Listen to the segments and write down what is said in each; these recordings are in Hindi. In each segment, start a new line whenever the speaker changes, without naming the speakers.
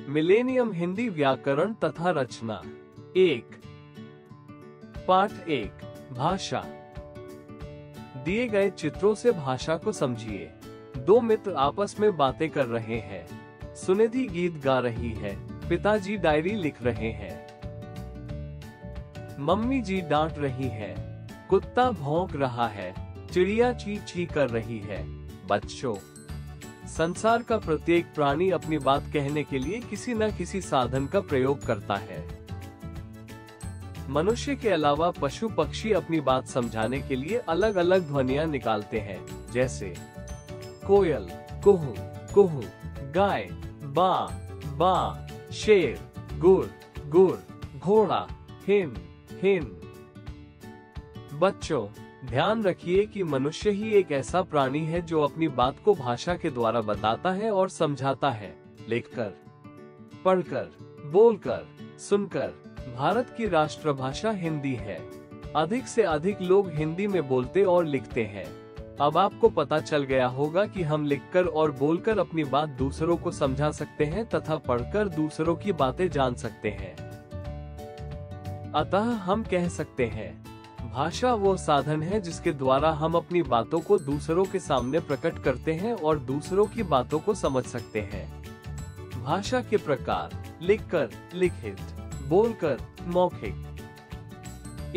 मिलेनियम हिंदी व्याकरण तथा रचना। 1। पाठ 1, भाषा। दिए गए चित्रों से भाषा को समझिए। दो मित्र आपस में बातें कर रहे हैं। सुनिधि गीत गा रही है, पिताजी डायरी लिख रहे हैं, मम्मी जी डांट रही है, कुत्ता भौंक रहा है, चिड़िया ची ची कर रही है। बच्चों, संसार का प्रत्येक प्राणी अपनी बात कहने के लिए किसी न किसी साधन का प्रयोग करता है। मनुष्य के अलावा पशु पक्षी अपनी बात समझाने के लिए अलग अलग ध्वनियां निकालते हैं, जैसे कोयल, कुहू कुहू, गाय, बा बा, शेर, गुर गुर, घोड़ा, हिन हिन। बच्चों, ध्यान रखिए कि मनुष्य ही एक ऐसा प्राणी है जो अपनी बात को भाषा के द्वारा बताता है और समझाता है। लिखकर, पढ़कर, बोलकर, सुनकर। भारत की राष्ट्रभाषा हिंदी है। अधिक से अधिक लोग हिंदी में बोलते और लिखते हैं। अब आपको पता चल गया होगा कि हम लिखकर और बोलकर अपनी बात दूसरों को समझा सकते हैं तथा पढ़कर दूसरों की बातें जान सकते हैं। अतः हम कह सकते हैं, भाषा वो साधन है जिसके द्वारा हम अपनी बातों को दूसरों के सामने प्रकट करते हैं और दूसरों की बातों को समझ सकते हैं। भाषा के प्रकार: लिखकर, लिखित, बोलकर, मौखिक।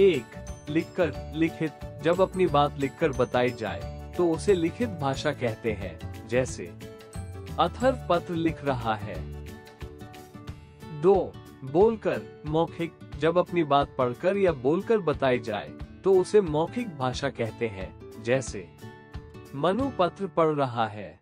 1. लिखकर, लिखित। जब अपनी बात लिखकर बताई जाए तो उसे लिखित भाषा कहते हैं, जैसे अथर्व पत्र लिख रहा है। 2. बोलकर, मौखिक। जब अपनी बात पढ़कर या बोलकर बताई जाए तो उसे मौखिक भाषा कहते हैं, जैसे मनु पत्र पढ़ रहा है।